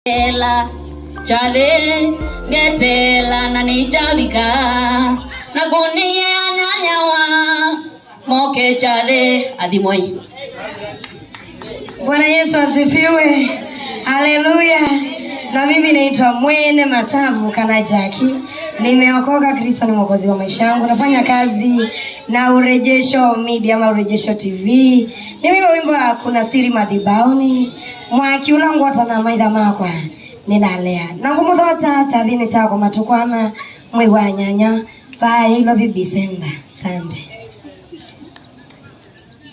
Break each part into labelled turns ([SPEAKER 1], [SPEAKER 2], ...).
[SPEAKER 1] Ela chale getela na nijabika na gunie anyanyawa moke chale adimoi.
[SPEAKER 2] Bwana Yesu asifiwe. Haleluya. Na mimi naitwa Mwene Masavu Kana Jackie. Nimeokoka, Kristo ni mwokozi wa maisha yangu. Nafanya kazi na Urejesho Media ama Urejesho TV. Nimeimba wimbo kuna siri madhibauni. Mwaki ulangu watana maitha makwa ninalea. Na ngumuthota chathini chako matukwana mwe wa nyanya ba ilo bibisenda. Asante.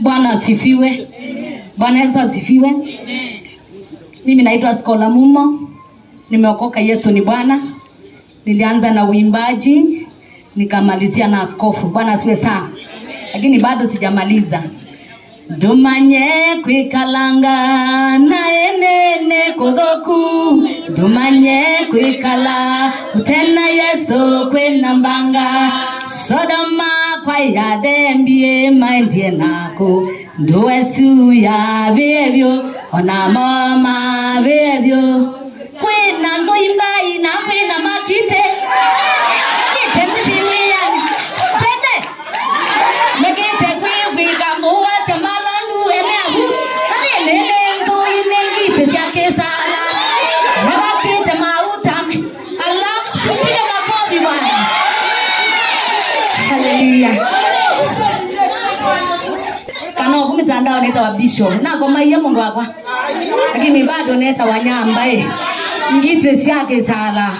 [SPEAKER 1] Bwana asifiwe. Bwana Yesu asifiwe. Mimi naitwa Skola Mumo. Nimeokoka, Yesu ni Bwana. Nilianza na uimbaji nikamalizia na askofu. Bwana asifiwe sana. Lakini bado sijamaliza. Dumanye kwikalanga na enene kodhoku. Dumanye kwikala utena Yesu kwena mbanga. Sodoma kwa ya dembie maindie nako. Nduwesu ya bebyo ona mama bebyo. Kwena nzo imbai na kwena makite. Kite mziwe yani. Kwende. Megite kwika muwa semalandu emeahu. Nani nene nzo inengite siake sala. Mwakite mautame. Allah supige makobi bwana. Hallelujah. Kana kumitandao neta wa bishop. Na kwa maiya mundu wakwa. Lakini bado neta wanyamba ngite siake sala.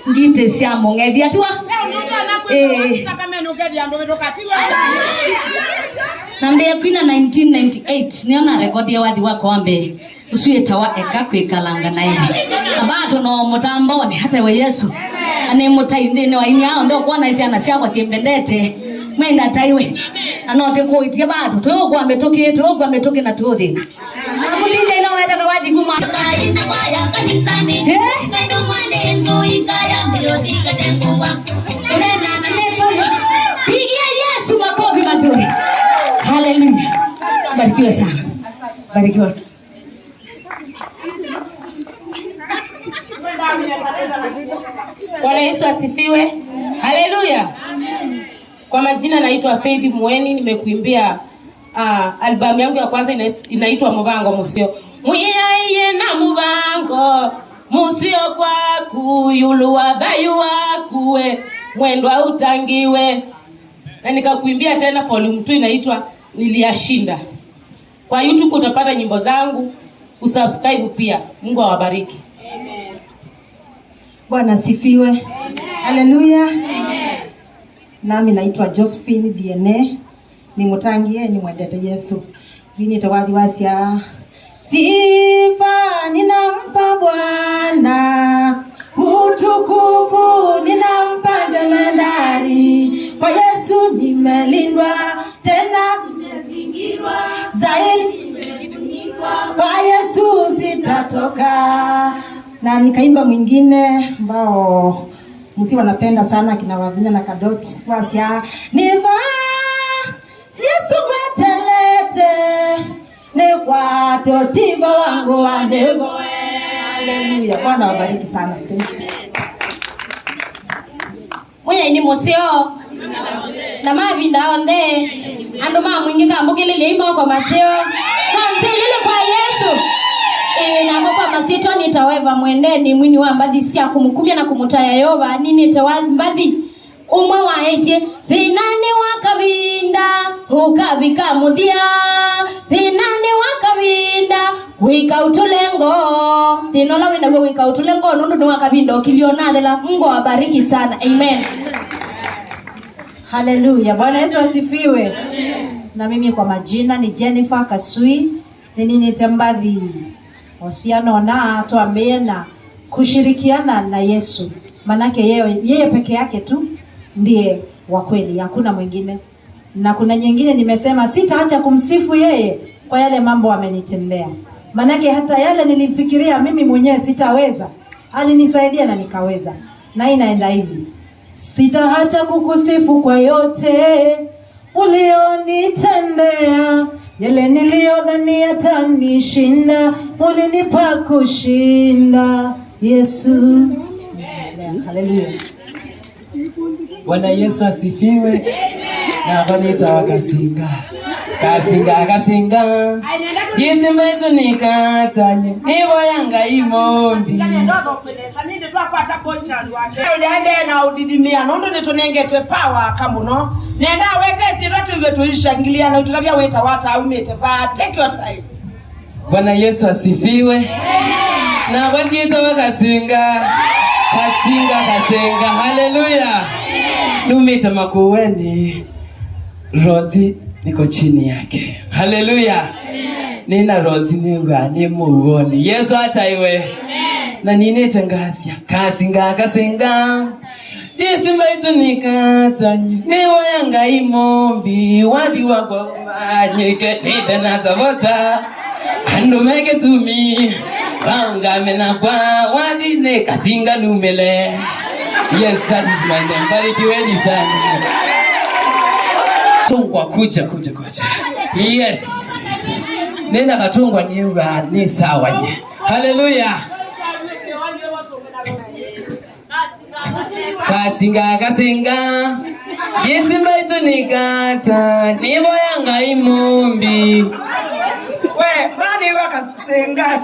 [SPEAKER 1] Ngite sia mongedi atua. Nambe kwina 1998 niona rekodi ya wadi wako ambe usuye tawa ekakwe kalanga na ile. Abato no mutamboni hata we Yesu. Ane mutainde wa inyao ndio kuona isi anasia kwa siembendete. Mwenda taiwe. Anote ko itie bado. Tuyo kwa ametoke na tuodhi. Amulinda ina waenda kwa wadi kuma. Ina kwa ya kanisani. Ndio mwanenzo ikaya ndio dikatengwa. Unena na neto. Pigia Yesu makofi mazuri. Hallelujah. Barikiwe sana. Barikiwe.
[SPEAKER 3] Bwana Yesu asifiwe. Haleluya. Kwa majina naitwa Faith Mweni, nimekuimbia albamu yangu ya kwanza inaitwa Mubango Musio. Muyiye na mubango musio kwa kuyulua bayu wakuwe mwendwa utangiwe. Na nikakuimbia tena volume 2 inaitwa Niliyashinda. Kwa YouTube utapata nyimbo zangu, usubscribe pia. Mungu awabariki.
[SPEAKER 2] Amen. Bwana asifiwe. Haleluya. Nami naitwa Josephine DNA. Ni mutangie ni mwendete Yesu. Mimi tawadhi wasia. Sifa ninampa Bwana, utukufu ninampa jemedari. Kwa Yesu nimelindwa, tena nimezingirwa, zaidi nimefunikwa. Kwa Yesu sitatoka. Na nikaimba mwingine ambao msi wanapenda sana kina Wavinya na Kadoti wasia. Niva Yesu matelete ne kwa totiba wangu wa nebo. Haleluya. Bwana wabariki sana.
[SPEAKER 3] Mwenye ni musio na mavinda onde ando mwingi kambukile leima kwa masio kamtilile kwa Yesu. Na kwa masito nitaweva mwendeni mwini wa mbadhi siya kumukumia na kumutaya yova. Nini tawa mbadhi umwe wa eje. Thinani wakavinda ukavika mudhia. Thinani wakavinda wika utulengo. Thinola wina wika utulengo. Nundu ni wakavinda ukilionadela. Mungu wabariki sana. Amen.
[SPEAKER 2] Haleluya. Bwana Yesu asifiwe. Amen. Na mimi kwa majina ni Jennifer Kasui. Nini tembadhi osiano na tuambie na kushirikiana na Yesu. Manake yeye peke yake tu ndiye wa kweli, hakuna mwingine. Na kuna nyingine nimesema sitaacha kumsifu yeye kwa yale mambo amenitendea. Manake hata yale nilifikiria mimi mwenyewe sitaweza, alinisaidia na nikaweza. Na inaenda hivi. Sitaacha kukusifu kwa yote ulionitendea, yale nilio sikudhani atanishinda, ulinipa kushinda Yesu. Haleluya.
[SPEAKER 4] Bwana Yesu asifiwe. Na bonita wakasinga. Kasinga. Yesi mbetu nikatanye. Iwo yanga imombi.
[SPEAKER 5] Ninde twakwata bonchani wake. Uliende na udidimia. Nondo netonengetwe power kamuno. Nenda wete siro tuwe tuishangilia na tutabia weta wata umete pa. Take your time.
[SPEAKER 4] Bwana Yesu asifiwe. Na bonita wakasinga. Kasinga. Haleluya. Numita makuweni. Rozi niko chini yake. Haleluya. Nina Rozi ni muone. Yesu ataiwe. Na nini tengasia. Kasinga. Yesi mbaitu nikatanye. Niwa yanga imombi. Wabi wako manyike. Nide na savota. Kando meke tumi. Waungame na kwa. Wadi ne kasinga numele. Yes, that is my name. Barikiweni sana. Tungwa kuja. Yes. Nenda katungwa ni sawa nye. Haleluya. Kasinga. Yesi mbaitu nikata. Nivo yanga imombi.
[SPEAKER 5] We, bani wakasinga.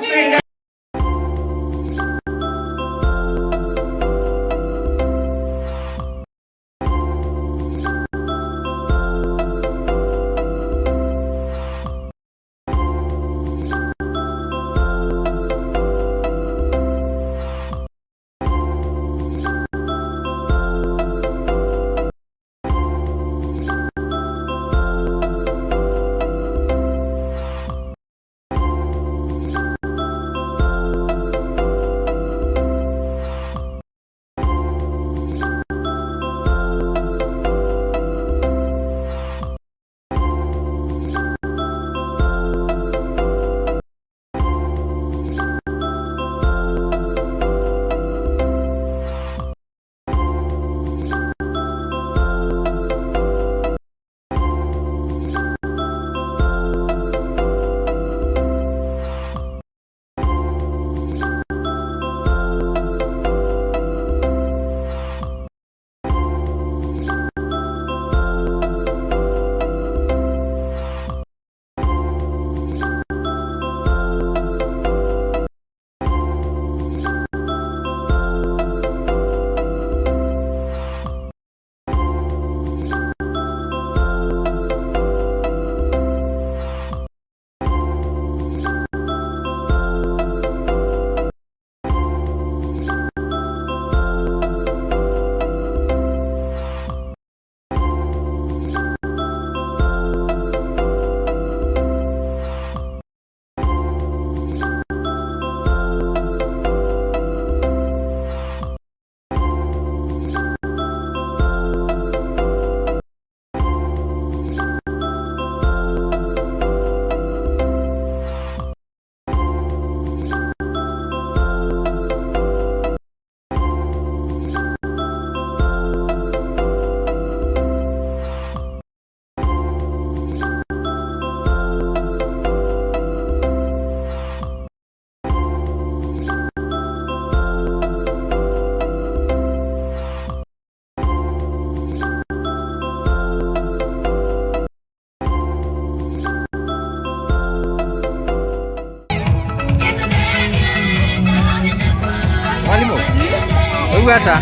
[SPEAKER 6] Ugata.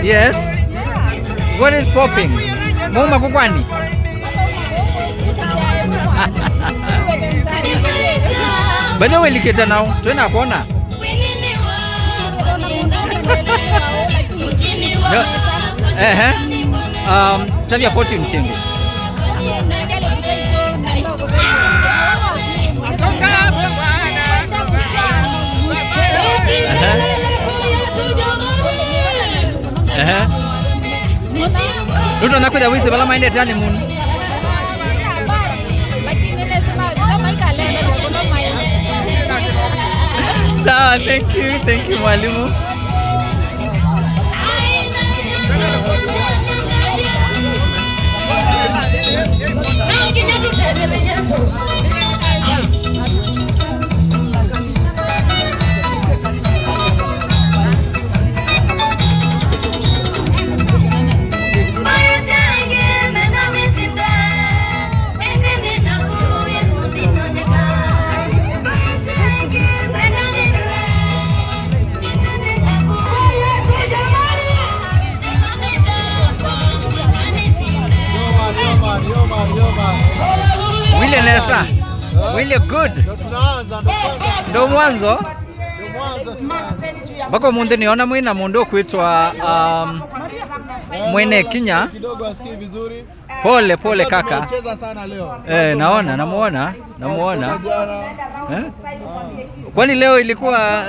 [SPEAKER 6] Yes. What is popping? Muma kukwani? Bado weliketa nao. Twena kona. Tabia 40 mchengo. Ruto anakwenda wisi bala maende tani muni. Sawa, thank you mwalimu. Mwile nesa. Mwile good. Ndo mwanzo. Bako munde niona mwina mundu kuitwa Mwene Kinya.
[SPEAKER 7] Kidogo asikii vizuri.
[SPEAKER 6] Pole kaka.
[SPEAKER 7] Amecheza sana leo.
[SPEAKER 6] Namuona. Kwani leo ilikuwa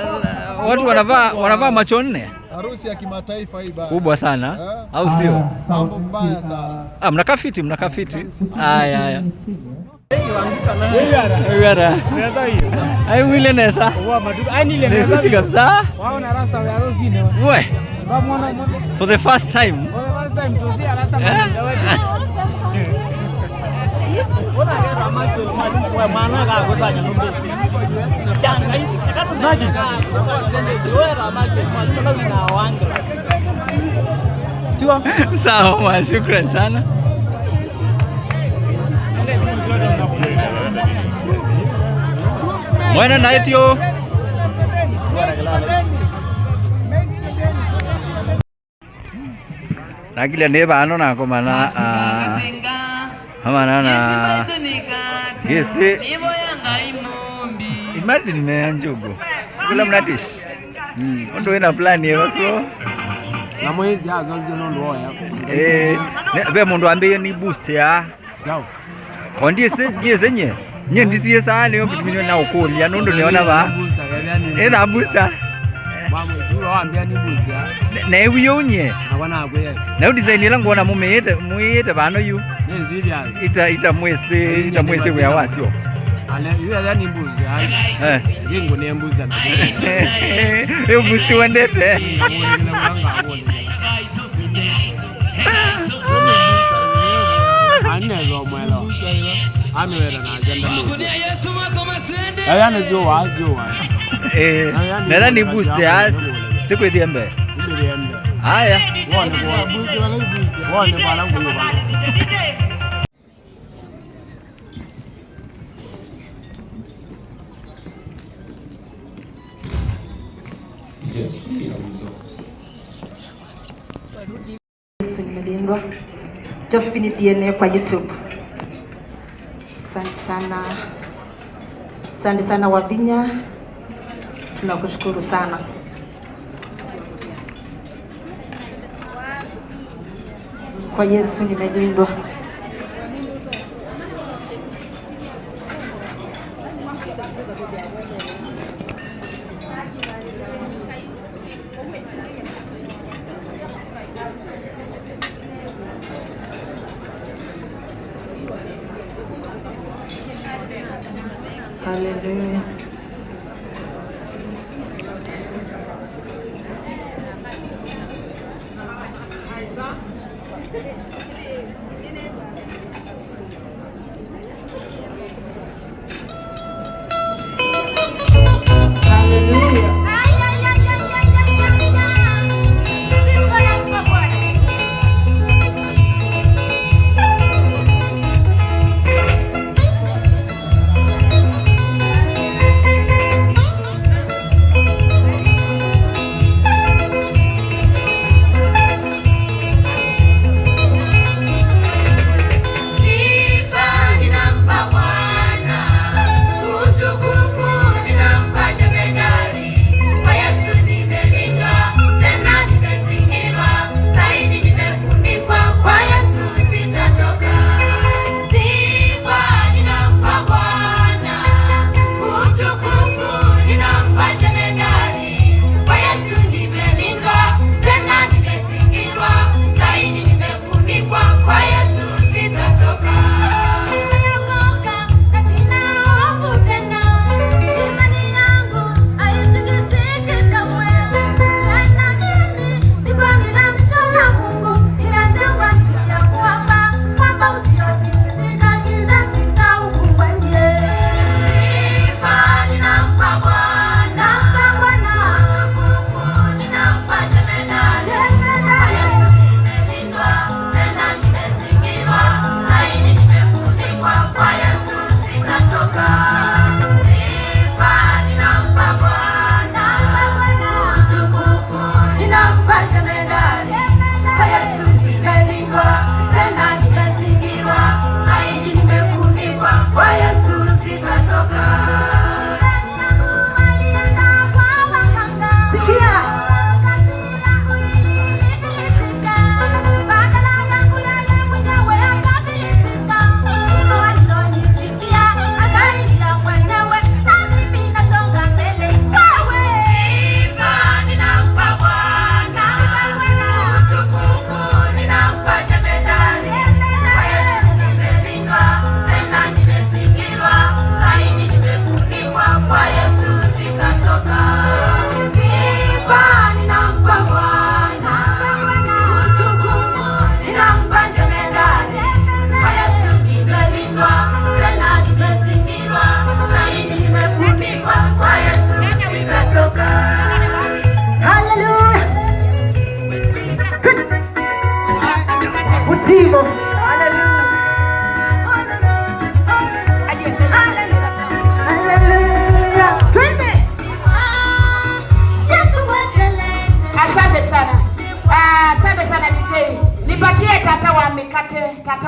[SPEAKER 6] watu wanavaa macho nne?
[SPEAKER 7] Harusi ya kimataifa hii bana.
[SPEAKER 6] Kubwa sana. Au sio?
[SPEAKER 7] Mambo mbaya sana.
[SPEAKER 6] Mnakaa fiti. Haya. Wewe ai mwile nesa.
[SPEAKER 8] Ai nile nesa
[SPEAKER 6] kabisa.
[SPEAKER 8] Wao na rasta wa rozine.
[SPEAKER 6] We. For the first time.
[SPEAKER 8] To see rasta Ona ga macho wa mana ga kufanya numbesi. Changa hichi katu maji. Wewe ga macho na wanga.
[SPEAKER 6] Sawa, shukran sana. Buena night yo. Nakila neba ano na ko mana hamana na gese. Imagine me njugo. Kula mnatish. Ondo ina plan ye baso.
[SPEAKER 8] Na mwezi azonze no ndo ya.
[SPEAKER 6] Be mundu ambe ni boost ya.
[SPEAKER 8] Yao.
[SPEAKER 6] Kondise nye ndisiye sana yo kitumini na ukoli ya nondo neona ba. Na booster.
[SPEAKER 8] Mama ndio waambia ni booster.
[SPEAKER 6] Na ewiyo nye.
[SPEAKER 8] Abana akwe.
[SPEAKER 6] Na design ila ngona muyete bano yu.
[SPEAKER 8] Ni serious.
[SPEAKER 6] Ita mwese we awasio.
[SPEAKER 8] Ale yule yani mbuzi. Yengo ne mbuzi na.
[SPEAKER 6] Yo booster wendete.
[SPEAKER 8] Anezo mwelo. Amewera na agenda mbuzi. Ayana zo wazo wa.
[SPEAKER 6] Nada ni booster as. Siku ediembe. Haya.
[SPEAKER 8] Wone bala nguyo bala.
[SPEAKER 9] Yesu nimelindwa. Josephine DNA kwa YouTube. Asante sana Wavinya. Tunakushukuru sana. Kwa Yesu nimelindwa. Hallelujah.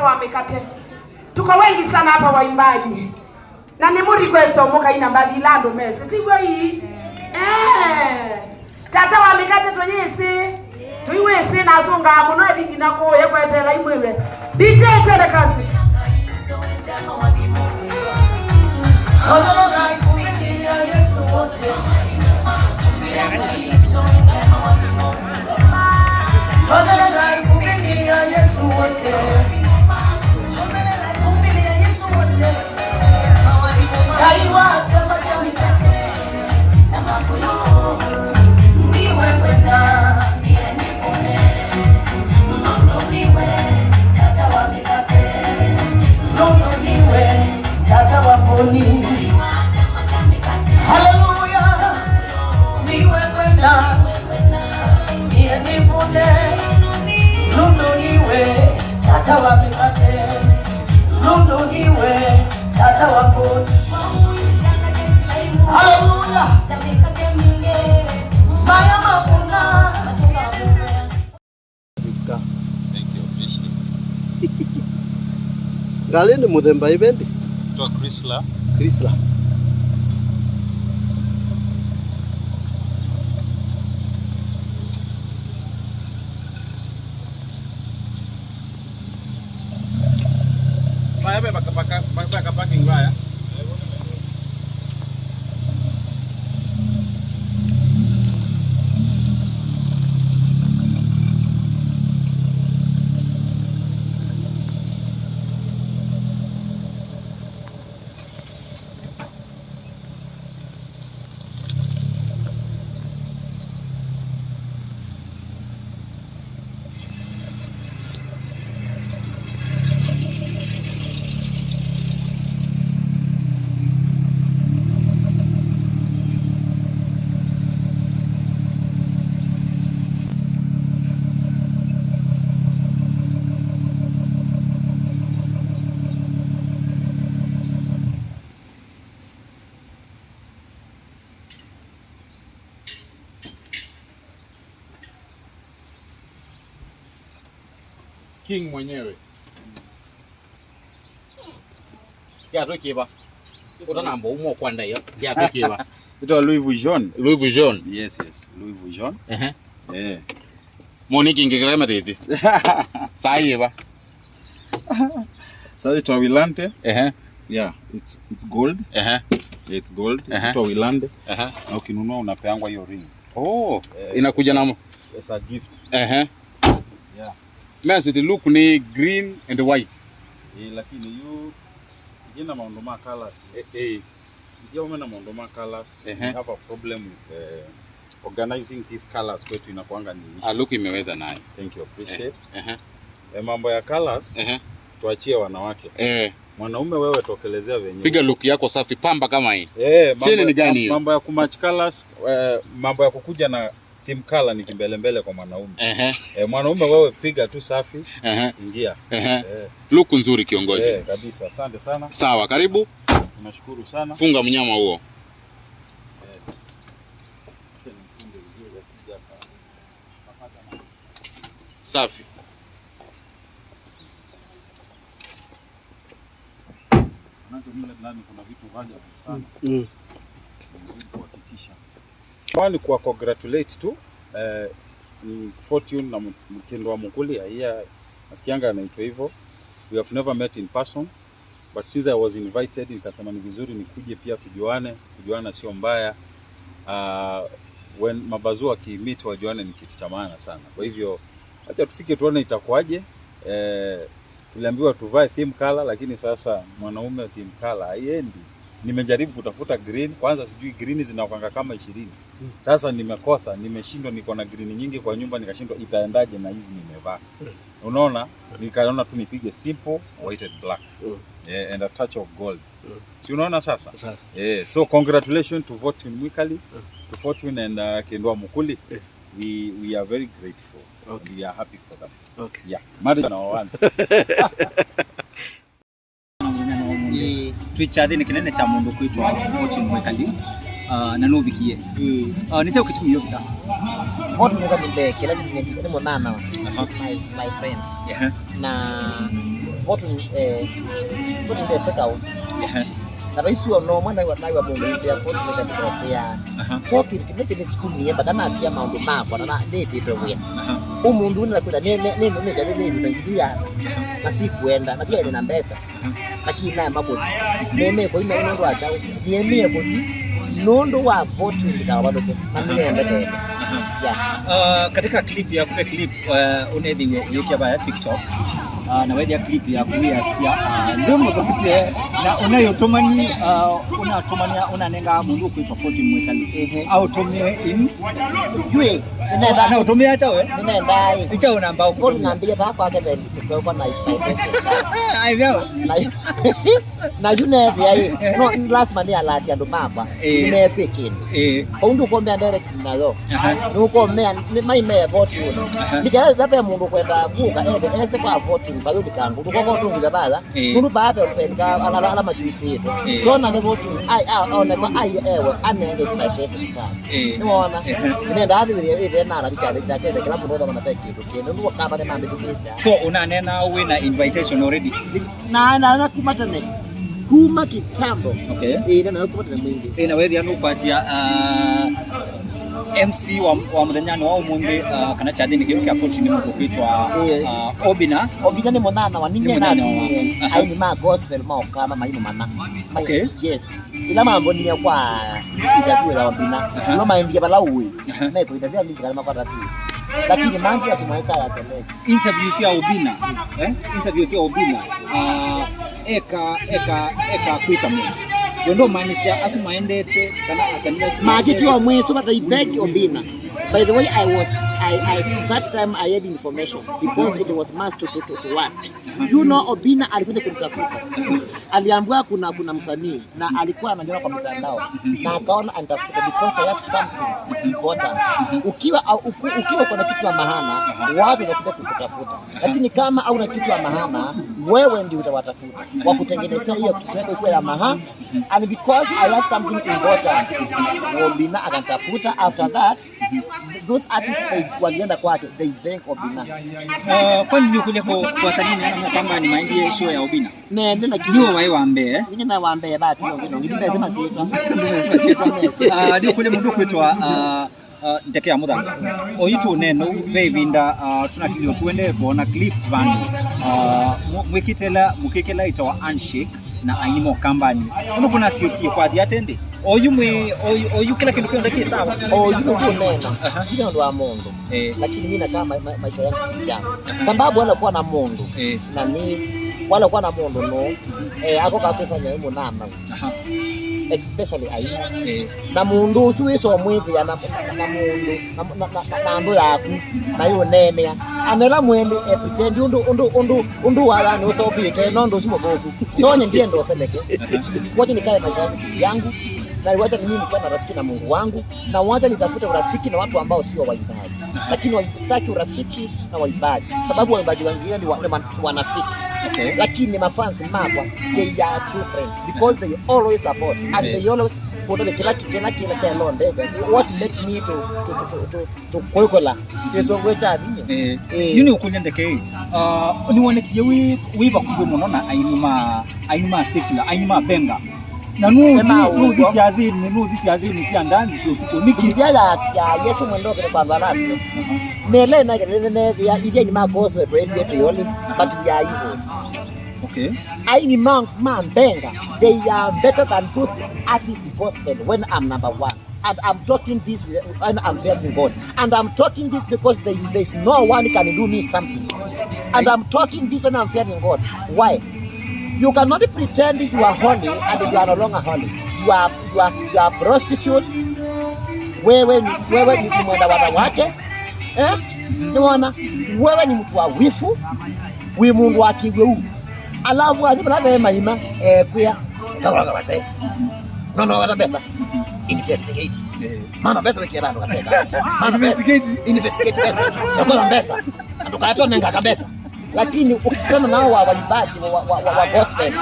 [SPEAKER 5] wa mikate. Tuko wengi sana hapa waimbaji. Na ni muri kwesto muka ina mbali lando mesi. Tigwe hii. Tata wa mikate tonyesi. Tuiwesi na sunga muno ebingi nako yekwetera imwewe. DJ tele kasi.
[SPEAKER 10] Gari ni muthemba ibendi?
[SPEAKER 7] Twa Chrysler.
[SPEAKER 10] Chrysler.
[SPEAKER 7] Baka parking baya.
[SPEAKER 11] King mwenyewe. Ya tokiba. Uta namba umo kwanda hiyo. Ya tokiba.
[SPEAKER 12] Ito Louis Vuitton.
[SPEAKER 11] Louis Vuitton.
[SPEAKER 12] Yes. Louis Vuitton.
[SPEAKER 11] Moni kingekera matezi. Saiba.
[SPEAKER 12] Sasa ito Wilante. Yeah, it's gold. Yeah, it's gold. Ito Wilante. Na ukinunua unapeangwa hiyo ring.
[SPEAKER 11] Oh, inakuja na
[SPEAKER 12] as a gift.
[SPEAKER 11] Yeah. Mess it look ni green and white.
[SPEAKER 12] Lakini you ina maondoma colors. Ndio maana maondoma colors we have a problem with organizing these colors kwetu inakuanga ni issue.
[SPEAKER 11] Look imeweza nayo.
[SPEAKER 12] Thank you, appreciate. Mambo ya colors tuachie wanawake. Mwanaume wewe tokelezea wenyewe.
[SPEAKER 11] Piga look yako safi pamba kama hii. Chini ni gani hiyo?
[SPEAKER 12] Mambo ya kumatch colors, mambo ya kukuja na team color ni kimbelembele kwa mwanaume. Mwanaume wewe piga tu safi. Ingia.
[SPEAKER 11] Look nzuri kiongozi.
[SPEAKER 12] Kabisa. Asante sana.
[SPEAKER 11] Sawa, karibu.
[SPEAKER 12] Tunashukuru sana.
[SPEAKER 11] Funga mnyama huo. Safi.
[SPEAKER 12] Kuna vitu vaja sana. Kwani kwa congratulate tu Fortune na mtindo wa Mukuli ya nasikianga anaitwa hivyo. We have never met in person, but since I was invited nikasema ni vizuri nikuje pia kujuana sio mbaya. When mabazu wakimeet wajuane ni kitu cha maana sana. Kwa hivyo acha tufike tuone itakuwaje. Tuliambiwa tuvae theme color lakini sasa mwanaume theme color haiendi. Nimejaribu kutafuta green, kwanza sijui green zinakwanga kama 20. Sasa nimekosa, nimeshindwa, niko na green nyingi kwa nyumba nikashindwa itaendaje na hizi nimevaa. Unaona? Nikaona tu nipige simple white and black. And a touch of gold. Si unaona sasa? So congratulations to Fortune Mwikali, to Fortune and Kendwa Mukuli. We are very grateful. We are happy for them. Yeah. Marriage na wawani.
[SPEAKER 13] Twichadhi ni kinene cha mundu kuitwa Fortune Mwikali.
[SPEAKER 6] na no bikie nite ukitumi yo kita
[SPEAKER 4] vote ni kama ndeke kila kitu ni mwanana she's my friend na vote ni sekao na rais wa no mwana wa nayo mundu ya vote ni kama ya so kitu ni school ni mpaka na atia maundu mako na date ito wia umundu ni kuja ni jadi ndio na si kuenda na tia ina mbesa lakini naye mambo nene kwa ina ndo acha niemie kwa nondo wa vote ndika wadote na mimi ndete
[SPEAKER 6] katika clip ya kupe clip unedhi yokia ba TikTok na wedia clip ya kuya sia ndio mkupitie na unayotomani unatomania unanenga mundu kuitwa 40 mwekali au tomie in
[SPEAKER 4] yue
[SPEAKER 6] nenda na utomia hata wewe
[SPEAKER 4] nenda
[SPEAKER 6] icha unamba
[SPEAKER 4] uko naambia baba yake kwa na expectation
[SPEAKER 6] I know
[SPEAKER 4] na yune yeye no lazima ni alati ando mapa ime pekeni undu kombe direct nazo nuko mea mai mea vote nikae baba mundu kwenda kuka ese kwa vote bado dikangu uko vote ngabala mundu baba upeleka ala majuisi yetu so na vote ona kwa ewe anenge expectation card unaona nenda hadi ile na alitaje chake kila mtu ndo anataka kitu ndio kama ni mambo tukisa
[SPEAKER 6] so unanena wina invitation already
[SPEAKER 4] na kumatane kuma kitambo
[SPEAKER 6] okay
[SPEAKER 4] na kumatane mwingi
[SPEAKER 6] na wewe anu kwasia MC wa muthenya wa umuthi kana chathini kiru kia 40 ni mundu kwitwa Obina
[SPEAKER 4] ni monana wa ninye na ai ni ma gospel ma kama maimo mana
[SPEAKER 6] okay
[SPEAKER 4] yes ila mambo ni kwa interview ya Obina no maindi bala uwe na iko interview ni kana kwa reviews lakini manzi akimweka ya semeki
[SPEAKER 6] interviews ya Obina interviews ya Obina eka kuita mundu wendo maanisha asumaendete kana asania
[SPEAKER 4] majitu wa mweso bata ibeki Obina. By the way, I that time I had information because it was must to ask. You know Obina alifanya kumtafuta. Aliambiwa kuna msanii na alikuwa anajiona kwa mitandao na akaona anitafuta because I have something important. Ukiwa kuna kitu cha maana, watu wanakuja kukutafuta. Lakini kama hauna kitu cha maana, wewe ndio utawatafuta. Wakutengenezea hiyo kitu yako ikuwe ya maana. And because I have something important, Obina akanitafuta. After that, those artists walienda kwake, they thank Obina.
[SPEAKER 6] Kwa nini kule kwa sanini ana kama ni maindi show ya Obina?
[SPEAKER 4] Nende na
[SPEAKER 6] kinywa wao waambie.
[SPEAKER 4] Nini na waambie bati ngine nasema sieta.
[SPEAKER 6] Ndio kule mundu kwitwa ndekea muthanga oyitu neno bevinda tunakilio tuende kuona clip band mwikitela mukikela itawa handshake na ainimo kambani uno kuna siokie kwa diatende oyu kila kindu kionza ki sawa
[SPEAKER 4] oyu tu neno kile ndo wa Mungu lakini mimi na kama maisha yangu sababu wala kuwa na Mungu na ni wala kuwa na Mungu no ako kafanya himo namba especially na mundu usuiso mwithi ya na mundu na ndo yaku na yo nene anela mwende pretend undu wala ni usopite no ndo simo boku so ndiye ndo seleke wacha nikae maisha yangu na wacha mimi nikae na rafiki na Mungu wangu na wacha nitafute urafiki na watu ambao sio waibadi lakini sitaki urafiki na waibadi sababu waibadi wengine ni wanafiki lakini mafans mapwa they are true friends because they always support and they always put the kila londe what makes me to koikola yeso ngwecha vinye
[SPEAKER 6] yuni ukunyende case ni wonekie wiva kubwe muno na ainuma secular ainuma benga na this yathini cia ndanzi cio tuko
[SPEAKER 4] nikiria ya Yesu mwendo kwa barasio mele na gere ya idia ni magos we praise yetu yoli but we are evils
[SPEAKER 6] okay
[SPEAKER 4] I ni man benga they are better than those artists gospel when I'm number one and I'm talking this when I'm fearing God and I'm talking this because there's no one can do me something and I'm talking this when I'm fearing God why you cannot pretend you are holy and you are no longer holy. You are prostitute. Wewe ni mwenda wanawake. Unaona? Wewe ni mtu wa wifu. We mungu wakiwe. Alafu adibana bema ima kuya kawaga base. No wala pesa. Investigate. Mana pesa weke bando kaseka. Mana investigate pesa. Ndio pesa. Tukatoa nenga kabisa. Lakini ukikutana nao waibati wa gospel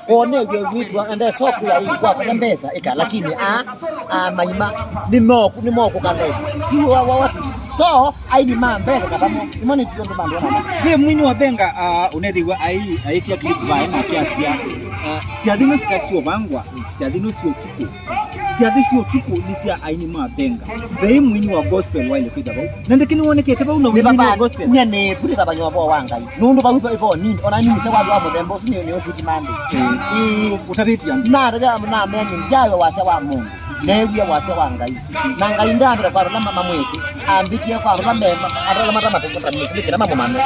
[SPEAKER 4] kone witu ende soku ya kwa kuna mbesa ika lakini maima ni moku kaleti you what so aini mambe kabamo imoni tikondo bandona
[SPEAKER 6] we mwini wa benga unethiwa aikia clip bae na kiasia siadhino sikatio bangwa siadhino sio tuku siadhi sio tuku ni sia aini mabenga bei mwini wa gospel wale kwita bau nandekini wonekete bau na mwini wa gospel
[SPEAKER 4] nyane pulita banyo bo wanga nundu bawipa ipo nini ona nini se wadu abo tembo sini ni osuti mande
[SPEAKER 6] utaviti yangu
[SPEAKER 4] na daga na menye njawe wase wa Mungu newe wase wa ngai na ngai ndandira kwa na mama mwezi ambitie kwa na mema ataka mata matoka msiki na mambo manne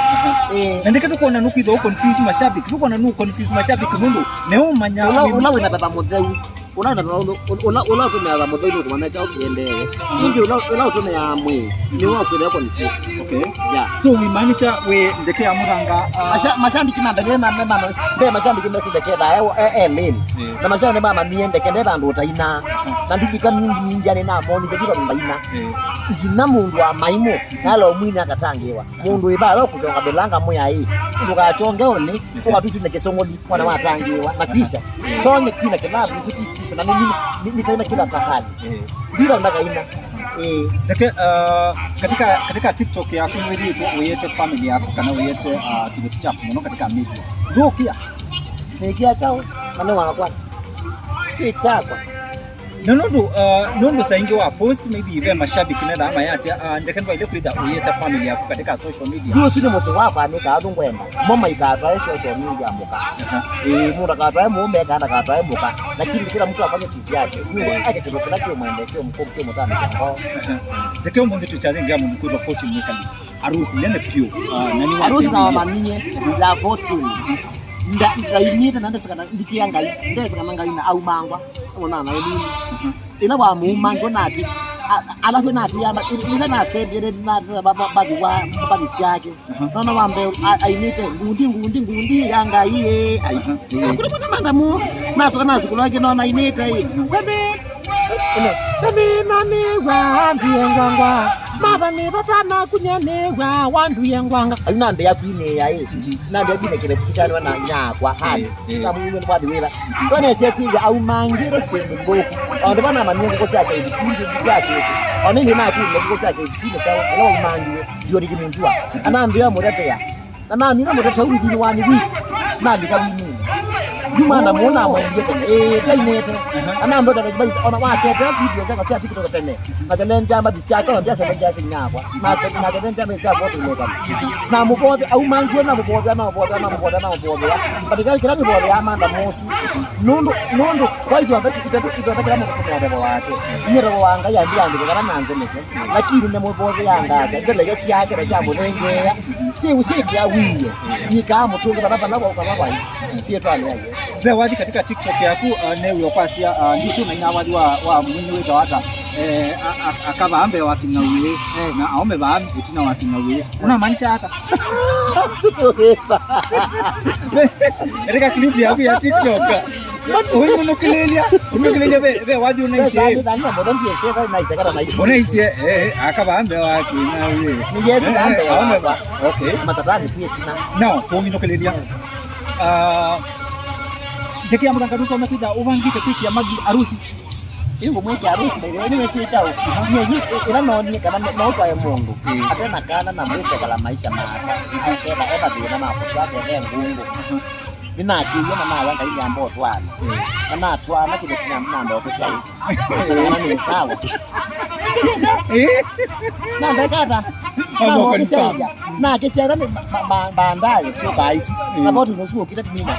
[SPEAKER 6] nandeke tukuona nukizo confuse mashabiki tukuona nu confuse mashabiki mundu neo manya
[SPEAKER 4] unawe na baba mozeu unaona unatumia moto ile kwa nacha ukiendelee ndio unatumia mwe ni wao kwa confuse
[SPEAKER 6] okay yeah so umaanisha we ndekea muranga
[SPEAKER 4] mashabiki mambele na mema be mashabiki mesi ndekea leni na mashabiki mama niende kende bandu utaina na ndikika mingi ane na moni zekiba mbaina ngina mundu wa maimo nalo mwini akatangewa mundu ibalo kujonga belanga moya hii ukachonge oni ukatutu na kesongoli wana watangewa na kisha so ni kina kenabu suti na mimi nitaenda kila pahali bila ndaka ina
[SPEAKER 6] katika TikTok yako wewe tu uyete family yako kana uyete kibeti chako unaona katika media ndio kia
[SPEAKER 4] nikia chao maneno wanakwa si chako
[SPEAKER 6] nondo saingi wa post maybe ive mashabiki nenda ama yasi ndekendo ile kuita uyeta family yako katika social media
[SPEAKER 4] hiyo sio mose wako anika adungwenda mama ikatwa social media muka muda katwa mume kana katwa muka lakini kila mtu afanye kivyake hiyo ake kitokea kile mwendekeo mkubwa mtana kwa
[SPEAKER 6] ndekeo mungu tuchazenga mungu kwa fortune nikali harusi nene pio nani
[SPEAKER 4] harusi na maninye la fortune ndainita nandesaka ndikiangali ndesaka mangalina au mangwa ona na elini ina wa mumango nati alafu nati ya ina na sendele na baba yake nona wambe ainite ngundi yanga iye kuna mwana mangamu naso kana zikulake nona inite hii bebe nani wa ndiengwanga mother ni batana kunyanewa wandu yengwanga nande yakwine yae nande yakwine kile tikisana na nyakwa hadi na mungu ni badi wela kone se kwinga au mangiro sembe boku ndo bana manyengo ko saka ibisinje bigasi ese onini na kwinga ko saka ibisinje tawo lawa mangiwe ndio likimuntua anambia modatea na nani na modata uri wani wiki nandi kabini Juma na muona mwingie tena tainete anamba kabaji ona watete video zaka sia TikTok tena matalenja madisi yake ndio sema jazi nyakwa na talenja mesa vote ngoka na mubode au mangu na mubode patikana kila mubode amanda mosu nondo kwa hiyo hata kitabu kama kutumia baba wake nyero wanga ya ndio kana nanzeneke lakini na mubode yangaza zile gesi yake na samu ngea si usiki ya wiyo nika mutunga baba na kwa si twali yake
[SPEAKER 6] Bewadi katika TikTok yako newe opasia ndiso na ina wadi wa mwini wetu hata akaba ambe wakingawe na aome ba etina wakingawe unamaanisha hata
[SPEAKER 4] sio hapa
[SPEAKER 6] katika clip yako ya TikTok wewe unakulelia be wadi unaisi unaisi akaba ambe wakingawe
[SPEAKER 4] ni yes ambe
[SPEAKER 6] aome ba okay
[SPEAKER 4] masabani pia tina
[SPEAKER 6] no tuomi nokulelia Jekia mudanga ruto amekuja ubangite kwiki ya magi harusi.
[SPEAKER 4] Hiyo mweke harusi ndio ni mesitao. Ni ila naoni kama na uto ya Mungu. Atena kana na mwese kala maisha maasa. Akeba eba bila na makosa yake ya ngungu. Nina akiyo na wanga ile ambayo twana. Na twana kile tunamnamba ofisa hivi. Ni sawa. Na ndakata. Na kesiaga bandari sio kaisi. Na watu nusu kita tumina.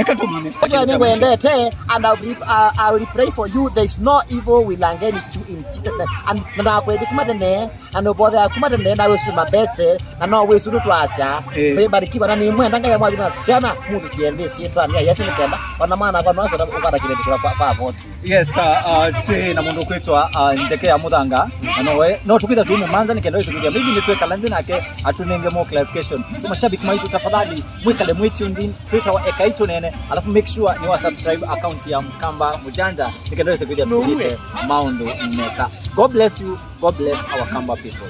[SPEAKER 6] Katumine.
[SPEAKER 4] Mungu endete and I will pray for you. There is no evil will against you in Jesus name. And na kweli kumatene and bother kumatene na wewe my best na no wewe suru twasya. Barikiwa na ni mwenda ngaya mwazi na sana mtu siende sietu ania Yesu nikenda ona maana kwa nasa ukata kile kwa vote.
[SPEAKER 6] Yes twe na mundu kwetwa ndekea mudanga nowe no tukitha tumu manza nikenda wewe kuja bibi nitweka lanzi nake atunenge more clarification. So mashabiki maitu tafadhali mwikale mwituned Twitter wa Ekaito nene alafu make sure ni wa subscribe account ya Mkamba Mujanja nikenda wewe kuja tupite Maundu Mesa. God bless you. God bless our Kamba people.